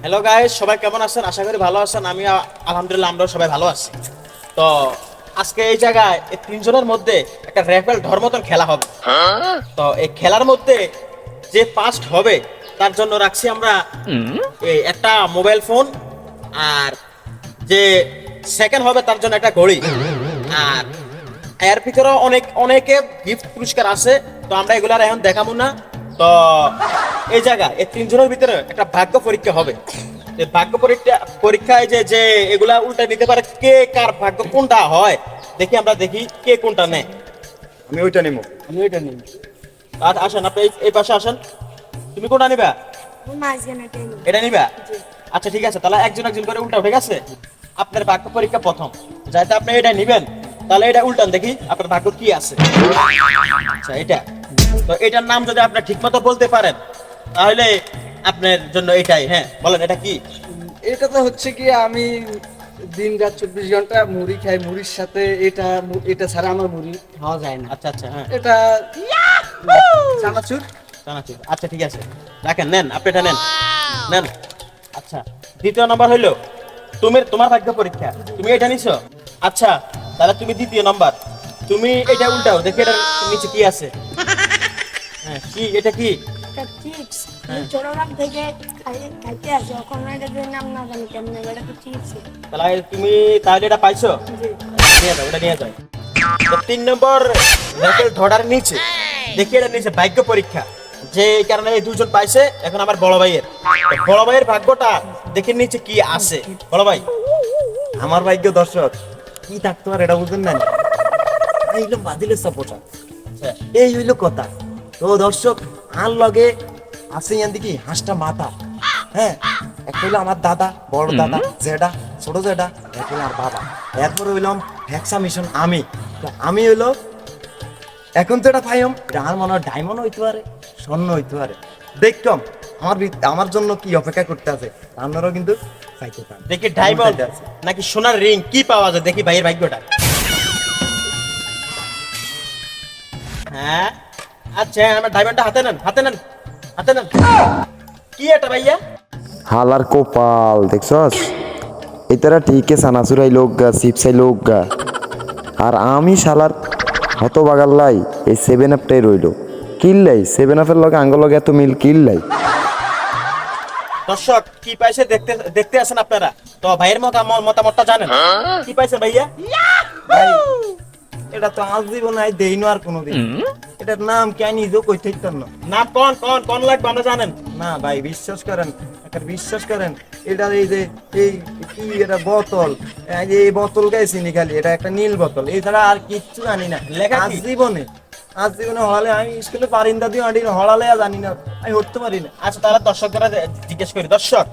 Hello guys, সবাই কেমন আছেন? আশা করি ভালো আছেন। আমি আলহামদুলিল্লাহ, আমরাও সবাই ভালো আছি। তো আজকে এই জায়গায় এই তিনজনের মধ্যে একটা র্যাফেল ধর মতন খেলা হবে। তো এই খেলার মধ্যে যে ফার্স্ট হবে তার জন্য রাখছি আমরা এই একটা মোবাইল ফোন, আর যে সেকেন্ড হবে তার জন্য একটা ঘড়ি, আর এর ভিতরে অনেকে গিফট পুরস্কার আছে। তো আমরা এগুলো আর এখন দেখাবো না। তো এই জায়গা এই তিনজনের ভিতরে একটা ভাগ্য পরীক্ষা হবে। এই ভাগ্য পরীক্ষায় যে যে এগুলা উল্টা নিতে পারে, কে কার ভাগ্য কোনটা হয় আমরা দেখি কে কোনটা নেয়। আমি ওইটা নিব। আমি ওইটা নিই। আর আসেন, আপনি এই পাশে আসেন। তুমি কোনটা নিবা? এটা নিবা? আচ্ছা ঠিক আছে, তাহলে একজন একজন করে উল্টাও, ঠিক আছে? আপনার ভাগ্য পরীক্ষা প্রথম, যাতে আপনি এটা নিবেন, তাহলে এটা উল্টান দেখি আপনার ভাগ্য কি আছে। আচ্ছা, এটা তো এটার নাম যদি আপনি ঠিকমতো বলতে পারেন তাহলে আপনার জন্য এটাই। হ্যাঁ বলেন, এটা কি? এটা তো হচ্ছে কি, আমি দিন রাত 24 ঘন্টা মুড়ি খাই, মুড়ির সাথে এটা ছাড়া আমার মুড়ি খাওয়া যায় না। আচ্ছা আচ্ছা, হ্যাঁ, এটা চানাচুর। জানাচ্ছি। আচ্ছা ঠিক আছে, রাখেন, নেন, আপনি এটা নেন, নেন। আচ্ছা, দ্বিতীয় নম্বর হইলো তোমার ভাগ্য পরীক্ষা, তুমি এটা নিছো। আচ্ছা, তাহলে তুমি দ্বিতীয় নম্বর, তুমি এটা উল্টাও দেখি এটার নিচে কি আছে। হ্যাঁ, কি এটা? কি চিপস? হ্যাঁ। ছোটবেলা থেকে খাইতে আসি, এখন এটার নাম না জানি কেমনে, এটা তো চিপস। তাহলে তুমি এটা পাইছো? নিয়ে যাও, ওটা নিয়ে যাও। তো 3 নম্বর র্যাকেল ধরার নিচে দেখি এটা নিচে ভাগ্য পরীক্ষা, যে এই কারণে এই দুজন পাইছে। এখন আমার বড় ভাইয়ের, তো বড় ভাইয়ের ভাগ্যটা দেখে নিচে কি আছে। বড় ভাই, আমার ভাগ্য দর্শক কি থাকতো আর এটা বুঝলেন না, এইলো বাদিলের সাপোর্টার। আচ্ছা, এই হইলো কথা। তো দর্শক, আর লগে আছে ইয়ান্দি কি হাঁসটা মাথা। হ্যাঁ, একটা হইলো আমার দাদা, বড় দাদা, জেডা, ছোট জেডা, এক হইলো আর বাবা। এরপর হইলাম ভ্যাকসামিশন আমি। তো আমি হইলো এখন তো এটা পাইম, এটা আমার মনে হয় ডায়মন্ড হইতে পারে, স্বর্ণ হইতে পারে। দেখতাম আমার জন্য কি অপেক্ষা করতে আছে, আপনারাও কিন্তু চাইতে পারেন। দেখি ডায়মন্ড নাকি সোনার রিং কি পাওয়া যায়, দেখি ভাইয়ের ভাগ্যটা। হ্যাঁ, আচ্ছা, আমার ডায়মন্ডটা হাতে নেন, হাতে নেন, হাতে নেন। কি এটা ভাইয়া? হালার কোপাল দেখছস, এতারা ঠিক সানাসুরাই লোক গা, সিপসাই লোক গা, আর আমি শালার হতবাগাল্লাই এই 7 আপটাই রইল। কিল্লাই 7 আপের লগে আঙ্গ লগে এত মিল কিল্লাই। দর্শক, কি পাইছে দেখতে দেখতে আছেন আপনারা। তো ভাইয়ের মতামতটা জানেন, কি পাইছে ভাইয়া? ভাই, এটা তো আজ জীবন আই দেইনো আর কোনোদিন। এটার নাম কি আমি নিজেও কইতে পারতাম না। নাম কোন লাগবে আমরা জানেন। না ভাই, বিশ্বাস করেন, একটা বিশ্বাস করেন, এটা এই যে এই কি এটা বোতল, এই বোতল গাইছিনি খালি, এটা একটা নীল বোতল, এছাড়া আর কিচ্ছু জানি না। লেখা আজ কি? জীবনে হলালে আমি স্কুলে পারিন্দা দিয়ে আঁটি হলালে আর জানি না, আমি হতে পারি না। আচ্ছা, তাহলে দর্শকরা জিজ্ঞেস করি, দর্শক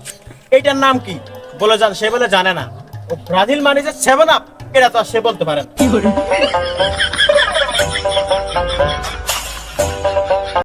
এইটার নাম কি বলে যান। সে বলে জানে না। ও ব্রাজিল মানে যে 7 আপ, এটা তো আর সে বলতে পারে না।